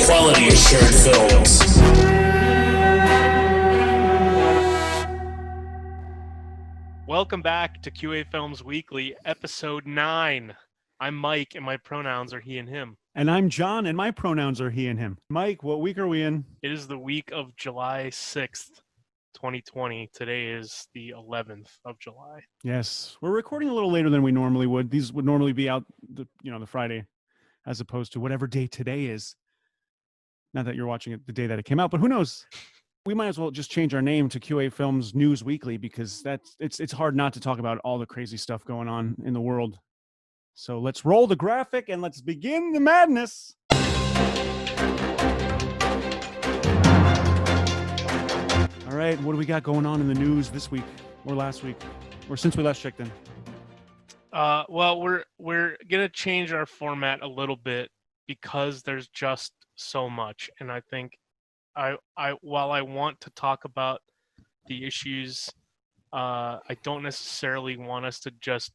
quality assured films. Welcome back to QA Films Weekly, episode 9. I'm Mike, and my pronouns are he and him. And I'm Jon, and my pronouns are he and him. Mike, what week are we in? It is the week of July 6th, 2020. Today is the 11th of July. Yes, we're recording a little later than we normally would. These would normally be out, the Friday, as opposed to whatever day today is. Not that you're watching it the day that it came out, but who knows? We might as well just change our name to QA Films News Weekly because it's hard not to talk about all the crazy stuff going on in the world. So let's roll the graphic and let's begin the madness. All right, what do we got going on in the news this week or last week or since we last checked in? Well, we're gonna change our format a little bit because there's just so much, and I think while I want to talk about the issues, I don't necessarily want us to just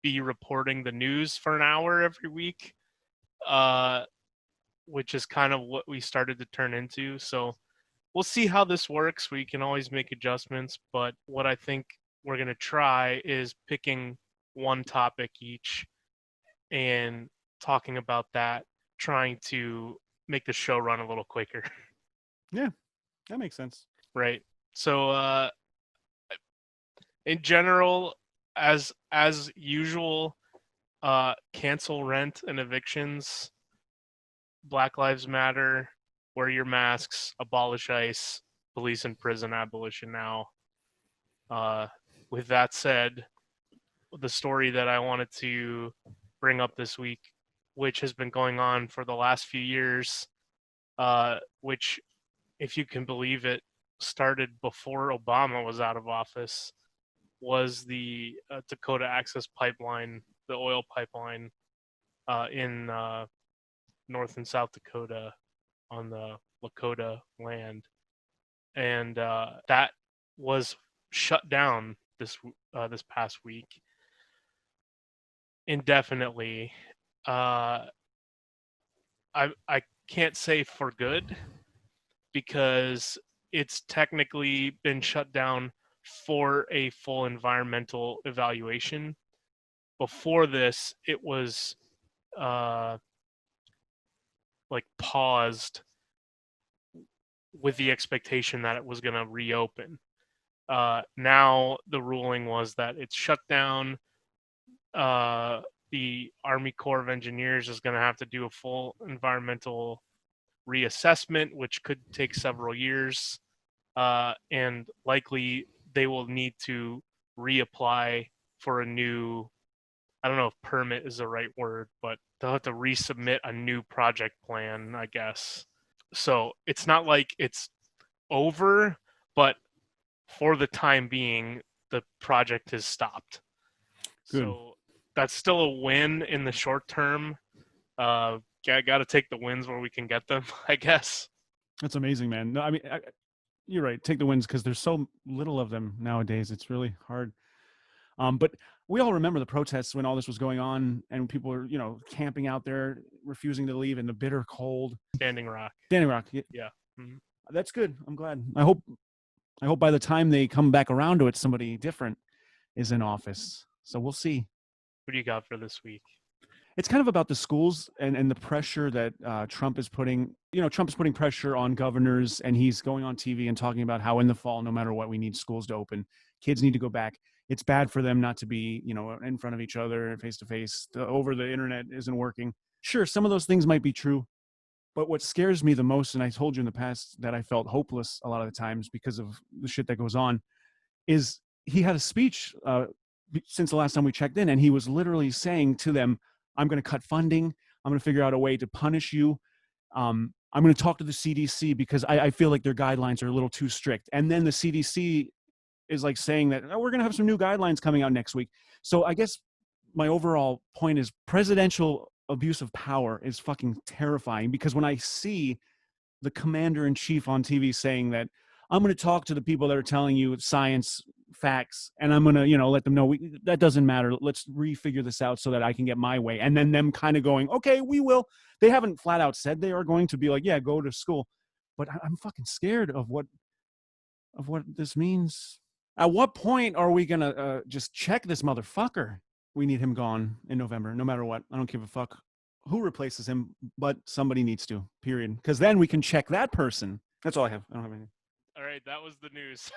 be reporting the news for an hour every week, which is kind of what we started to turn into. So we'll see how this works. We can always make adjustments, but what I think we're going to try is picking one topic each and talking about that, trying to make the show run a little quicker. Yeah, that makes sense. Right. So in general, as usual, cancel rent and evictions, Black Lives Matter, wear your masks, abolish ICE, police and prison abolition now. With that said, the story that I wanted to bring up this week, which has been going on for the last few years, which, if you can believe it, started before Obama was out of office, was the Dakota Access Pipeline, the oil pipeline in North and South Dakota on the Lakota land. And that was shut down this past week indefinitely. I can't say for good, because it's technically been shut down for a full environmental evaluation. Before this, it was paused with the expectation that it was going to reopen. Now the ruling was that it's shut down. The Army Corps of Engineers is going to have to do a full environmental reassessment, which could take several years, and likely they will need to reapply for a new, I don't know if permit is the right word, but they'll have to resubmit a new project plan, I guess. So it's not like it's over, but for the time being, the project has stopped. Good. So that's still a win in the short term. Got to take the wins where we can get them, I guess. That's amazing, man. No, I mean, you're right. Take the wins because there's so little of them nowadays. It's really hard. But we all remember the protests when all this was going on, and people were, camping out there, refusing to leave in the bitter cold. Standing Rock. Yeah. Mm-hmm. That's good. I'm glad. I hope by the time they come back around to it, somebody different is in office. So we'll see. What do you got for this week? It's kind of about the schools and the pressure that Trump is putting. Trump is putting pressure on governors, and he's going on TV and talking about how in the fall, no matter what, we need schools to open. Kids need to go back. It's bad for them not to be, in front of each other, face to face. Over the internet isn't working. Sure, some of those things might be true, but what scares me the most, and I told you in the past that I felt hopeless a lot of the times because of the shit that goes on, is he had a speech since the last time we checked in, and he was literally saying to them, I'm going to cut funding. I'm going to figure out a way to punish you. I'm going to talk to the CDC because I feel like their guidelines are a little too strict. And then the CDC is like saying that we're going to have some new guidelines coming out next week. So I guess my overall point is presidential abuse of power is fucking terrifying, because when I see the commander in chief on TV saying that I'm going to talk to the people that are telling you science facts, and I'm gonna, let them know that doesn't matter. Let's refigure this out so that I can get my way. And then them kind of going, okay, we will. They haven't flat out said they are going to be like, yeah, go to school, but I'm fucking scared of what this means. At what point are we gonna just check this motherfucker? We need him gone in November, no matter what. I don't give a fuck who replaces him, but somebody needs to. Period. Because then we can check that person. That's all I have. I don't have anything. All right, that was the news.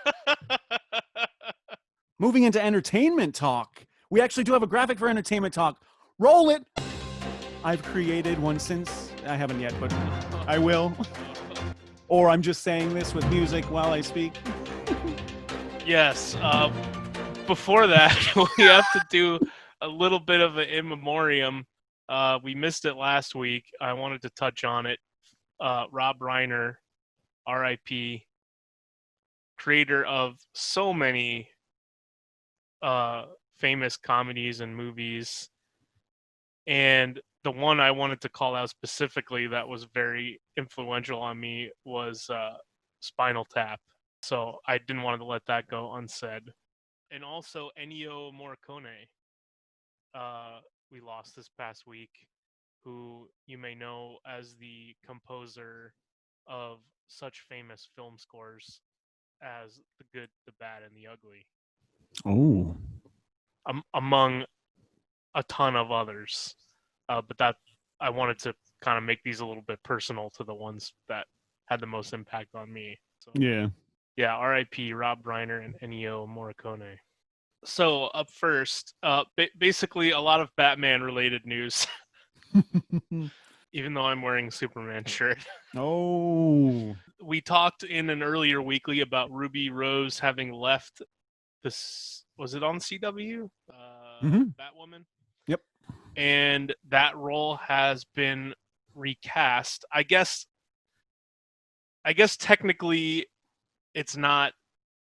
Moving into entertainment talk. We actually do have a graphic for entertainment talk. Roll it. I've created one since. I haven't yet, but I will. Or I'm just saying this with music while I speak. Yes. Before that, we have to do a little bit of an in memoriam. We missed it last week. I wanted to touch on it. Rob Reiner, R.I.P., creator of so many famous comedies and movies. And the one I wanted to call out specifically that was very influential on me was Spinal Tap. So I didn't want to let that go unsaid. And also Enyo Moricone, we lost this past week, who you may know as the composer of such famous film scores as The Good, the Bad, and the Ugly. Oh. Among a ton of others. But that I wanted to kind of make these a little bit personal to the ones that had the most impact on me. So, yeah, R.I.P. Rob Reiner and Ennio Morricone. So up first, basically a lot of Batman-related news. Even though I'm wearing a Superman shirt. Oh. We talked in an earlier weekly about Ruby Rose having left this. Was it on CW? Batwoman. Yep. And that role has been recast. I guess technically it's not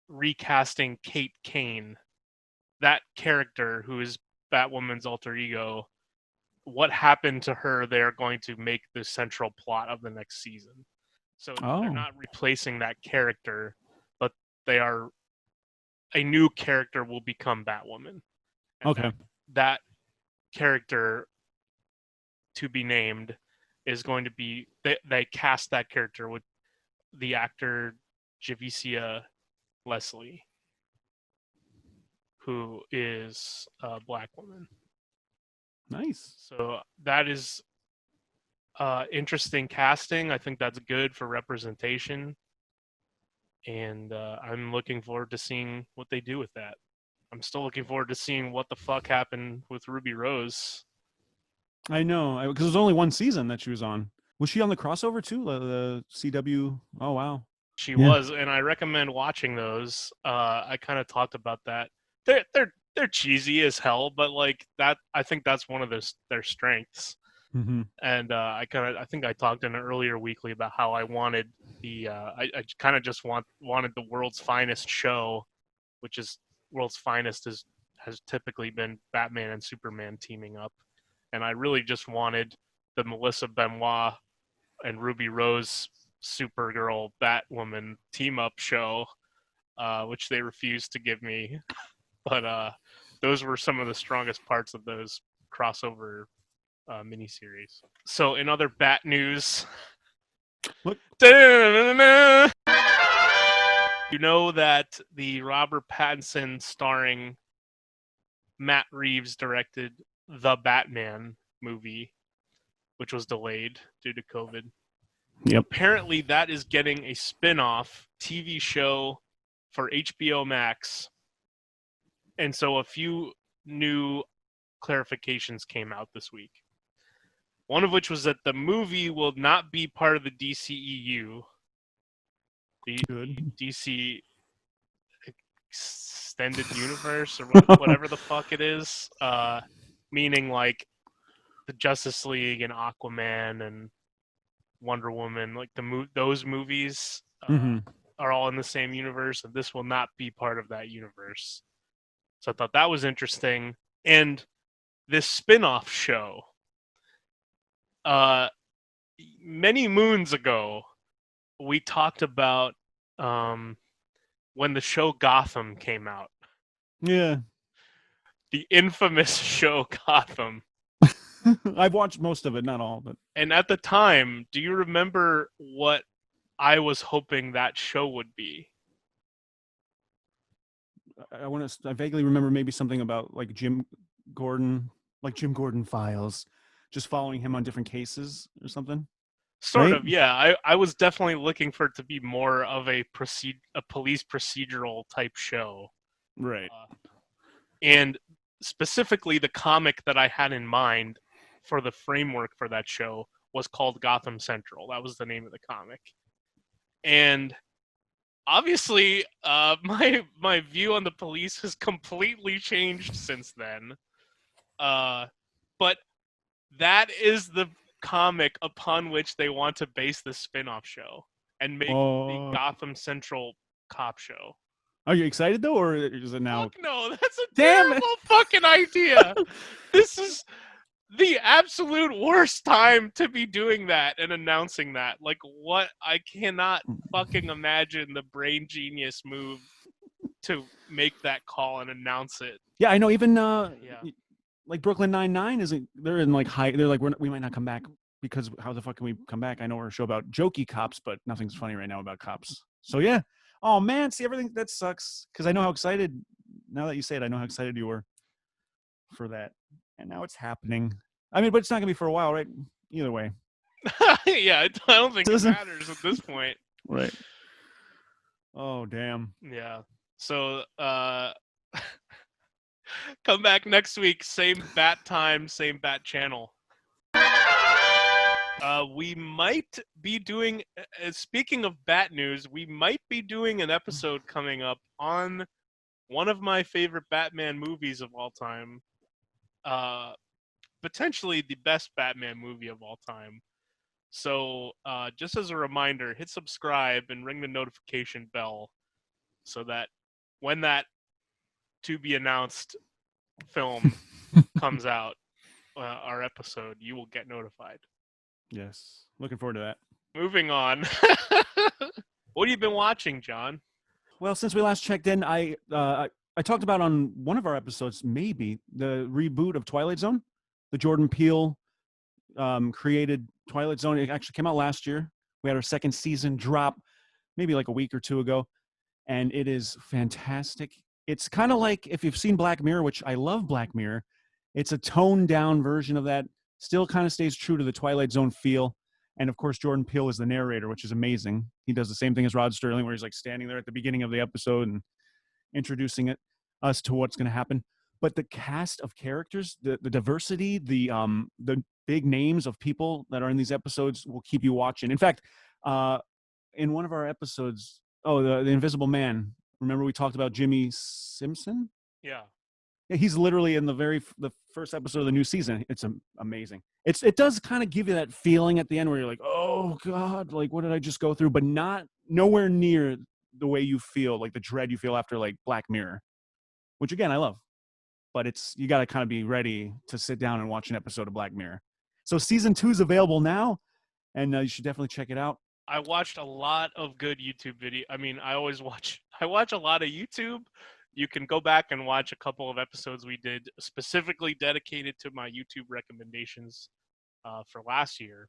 recasting Kate Kane. That character who is Batwoman's alter ego, what happened to her, they're going to make the central plot of the next season. So they're not replacing that character, but they are a new character will become Batwoman. And okay. That character to be named is going to be they cast that character with the actor Javicia Leslie, who is a black woman. Nice. So that is interesting casting. I think that's good for representation, and I'm looking forward to seeing what they do with that. I'm still looking forward to seeing what the fuck happened with Ruby Rose. I know, because it was only one season that she was on. Was she on the crossover too? The CW? Oh, wow. She was, and I recommend watching those. I kind of talked about that. They're cheesy as hell, but like that, I think that's one of their strengths. Mm-hmm. And I think I talked in an earlier weekly about how I wanted I kind of just wanted the world's finest show, which is world's finest has typically been Batman and Superman teaming up, and I really just wanted the Melissa Benoist and Ruby Rose Supergirl Batwoman team up show, which they refused to give me, but those were some of the strongest parts of those crossover miniseries. So in other Bat news, look. You know that the Robert Pattinson starring Matt Reeves directed The Batman movie, which was delayed due to COVID. Yep. Apparently that is getting a spin-off TV show for HBO Max. And so a few new clarifications came out this week. One of which was that the movie will not be part of the DCEU. The DC Extended Universe, or whatever the fuck it is. Meaning like the Justice League and Aquaman and Wonder Woman, like those movies are all in the same universe, and this will not be part of that universe. So I thought that was interesting. And this spin-off show, many moons ago, we talked about when the show Gotham came out. Yeah. The infamous show Gotham. I've watched most of it, not all, but And at the time, do you remember what I was hoping that show would be? I vaguely remember maybe something about like Jim Gordon files, just following him on different cases or something. Sort Right? of, yeah. I was definitely looking for it to be more of a police procedural type show. Right. And specifically, the comic that I had in mind for the framework for that show was called Gotham Central. That was the name of the comic. And obviously, my view on the police has completely changed since then. But that is the comic upon which they want to base the spin-off show and make the Gotham Central cop show. Are you excited though, or is it now? Fuck no, that's a Damn terrible fucking idea. This is the absolute worst time to be doing that and announcing that. Like, what? I cannot fucking imagine the brain genius move to make that call and announce it. Yeah, I know. Even Yeah. like Brooklyn Nine-Nine isn't. They're in like high. They're like we might not come back because how the fuck can we come back? I know we're a show about jokey cops, but nothing's funny right now about cops. So yeah. Oh man, see everything that sucks because I know how excited. Now that you say it, I know how excited you were for that, and now it's happening. I mean, but it's not gonna be for a while, right? Either way. Yeah, I don't think it matters at this point. Right. Oh damn. Yeah. So come back next week, same bat time, same bat channel. We might be doing, speaking of bat news, we might be doing an episode coming up on one of my favorite Batman movies of all time. Potentially the best Batman movie of all time. So just as a reminder, hit subscribe and ring the notification bell so that when that to be announced film comes out, our episode, you will get notified. Yes. Looking forward to that. Moving on. What have you been watching, John? Well, since we last checked in, I talked about on one of our episodes, maybe the reboot of Twilight Zone, the Jordan Peele created Twilight Zone. It actually came out last year. We had our second season drop maybe like a week or two ago, and it is fantastic. It's kind of like if you've seen Black Mirror, which I love Black Mirror. It's a toned down version of that. Still kind of stays true to the Twilight Zone feel. And of course, Jordan Peele is the narrator, which is amazing. He does the same thing as Rod Sterling, where he's like standing there at the beginning of the episode and introducing us to what's going to happen. But the cast of characters, the diversity, the big names of people that are in these episodes will keep you watching. In fact, in one of our episodes, the Invisible Man. Remember we talked about Jimmy Simpson? Yeah. Yeah, he's literally in the first episode of the new season. It's amazing. It does kind of give you that feeling at the end where you're like, oh God, like what did I just go through? But nowhere near the way you feel, like the dread you feel after like Black Mirror, which again I love. But you got to kind of be ready to sit down and watch an episode of Black Mirror. So season 2 is available now, and you should definitely check it out. I watched a lot of good YouTube video. I mean, I watch a lot of YouTube. You can go back and watch a couple of episodes we did specifically dedicated to my YouTube recommendations for last year,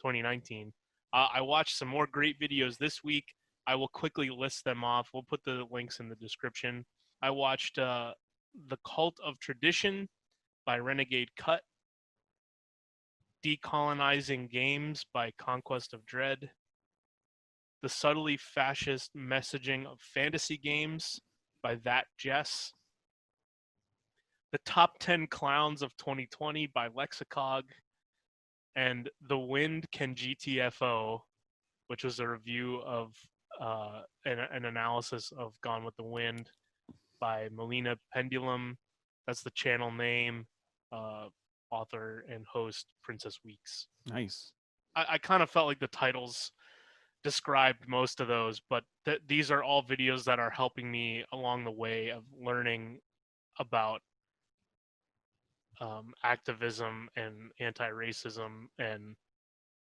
2019. I watched some more great videos this week. I will quickly list them off. We'll put the links in the description. I watched The Cult of Tradition by Renegade Cut, Decolonizing Games by Conquest of Dread, The Subtly Fascist Messaging of Fantasy Games by That Jess, The Top 10 Clowns of 2020 by Lexicog, and The Wind Can GTFO, which was a review of an analysis of Gone with the Wind by Melina Pendulum. That's the channel name. Author and host Princess Weeks. Nice. I kind of felt like the titles described most of those, but these are all videos that are helping me along the way of learning about activism and anti-racism and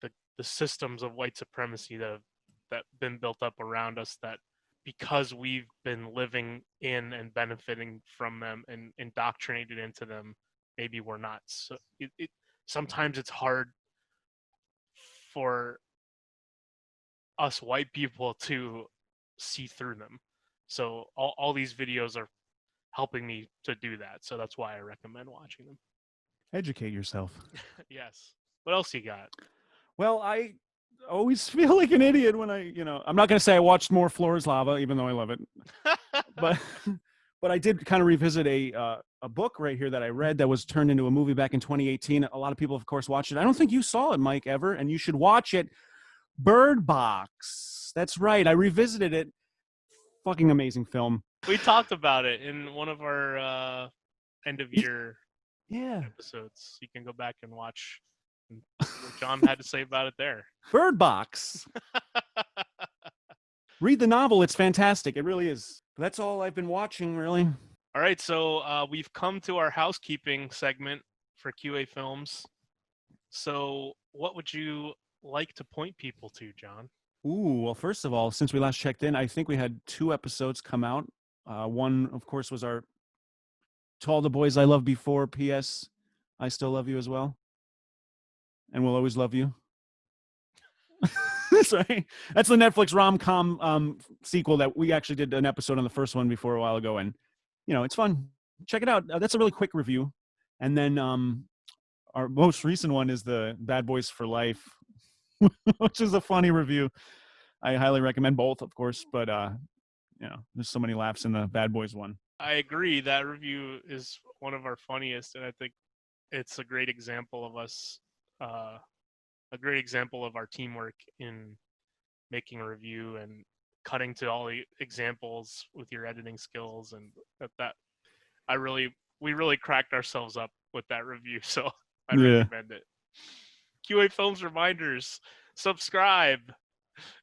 the systems of white supremacy that have been built up around us that because we've been living in and benefiting from them and indoctrinated into them, maybe we're not. So sometimes it's hard for us white people to see through them. So all these videos are helping me to do that. So that's why I recommend watching them. Educate yourself. Yes. What else you got? Well, I always feel like an idiot when I'm not going to say I watched more Floor is Lava, even though I love it. but I did kind of revisit a book right here that I read that was turned into a movie back in 2018. A lot of people, of course, watched it. I don't think you saw it, Mike, ever, and you should watch it. Bird Box. That's right. I revisited it. Fucking amazing film. We talked about it in one of our end of year episodes. You can go back and watch what John had to say about it there. Bird Box. Read the novel. It's fantastic. It really is. That's all I've been watching, really. All right. So we've come to our housekeeping segment for QA Films. So what would you like to point people to, John? Ooh, well, first of all, since we last checked in, I think we had 2 episodes come out. One, of course, was our To All the Boys I Loved Before, P.S. I Still Love You as well. And Will Always Love You. That's right. That's the Netflix rom-com sequel that we actually did an episode on the first one before a while ago. And, it's fun. Check it out. That's a really quick review. And then our most recent one is the Bad Boys for Life, which is a funny review. I highly recommend both, of course, but there's so many laughs in the Bad Boys one. I agree. That review is one of our funniest, and I think it's a great example of us, a great example of our teamwork in making a review and cutting to all the examples with your editing skills, and we really cracked ourselves up with that review, so I recommend it. QA Films reminders: subscribe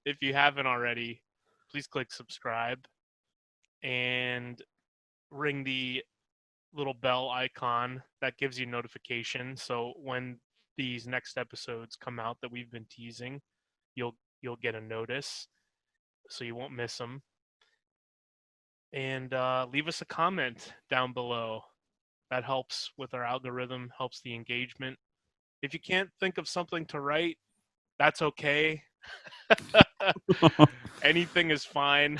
if you haven't already. Please click subscribe and ring the little bell icon that gives you notification. So when these next episodes come out that we've been teasing, you'll get a notice, so you won't miss them. And leave us a comment down below. That helps with our algorithm, helps the engagement. If you can't think of something to write, that's okay. Anything is fine.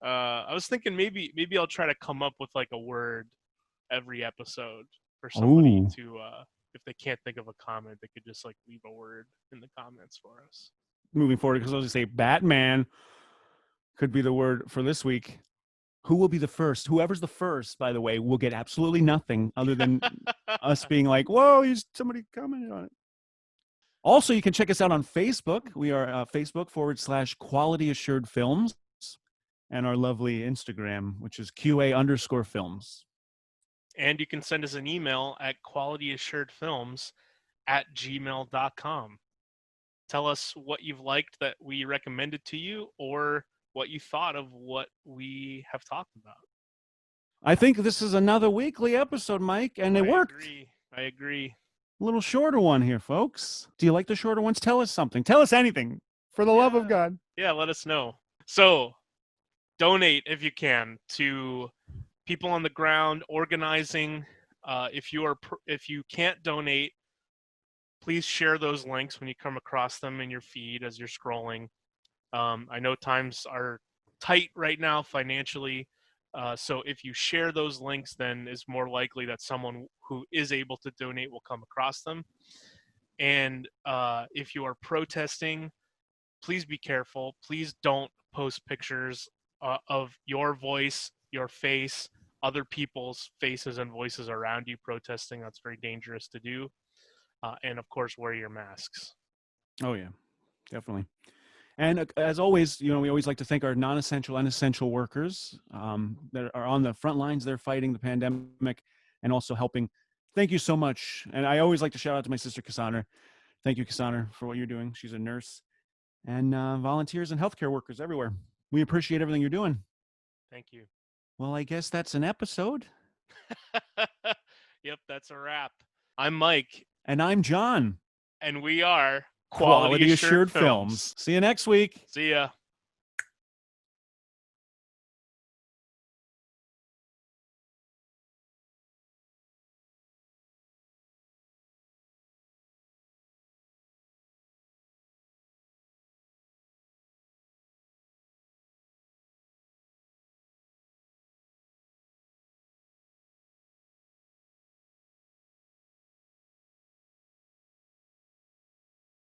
I was thinking maybe I'll try to come up with like a word every episode for somebody to, if they can't think of a comment, they could just like leave a word in the comments for us. Moving forward, because I'll just say Batman could be the word for this week. Who will be the first? Whoever's the first, by the way, will get absolutely nothing other than us being like, whoa, somebody commented on it. Also, you can check us out on Facebook. We are Facebook.com/Quality Assured Films, and our lovely Instagram, which is QA_films. And you can send us an email at qualityassuredfilms@gmail.com. Tell us what you've liked that we recommended to you, or what you thought of what we have talked about. I think this is another weekly episode, Mike, and it worked. I agree. A little shorter one here, folks. Do you like the shorter ones? Tell us something. Tell us anything, for the love of God. Yeah, let us know. So, donate if you can to people on the ground organizing. If you can't donate, please share those links when you come across them in your feed as you're scrolling. I know times are tight right now financially, so if you share those links, then it's more likely that someone who is able to donate will come across them. And if you are protesting, please be careful. Please don't post pictures of your voice, your face, other people's faces and voices around you protesting. That's very dangerous to do. And of course, wear your masks. Oh yeah, definitely. And as always, we always like to thank our non-essential and essential workers that are on the front lines. They're fighting the pandemic and also helping. Thank you so much. And I always like to shout out to my sister, Cassandra. Thank you, Cassandra, for what you're doing. She's a nurse. And volunteers and healthcare workers everywhere. We appreciate everything you're doing. Thank you. Well, I guess that's an episode. Yep, that's a wrap. I'm Mike. And I'm John. And we are Quality Assured Films. See you next week. See ya.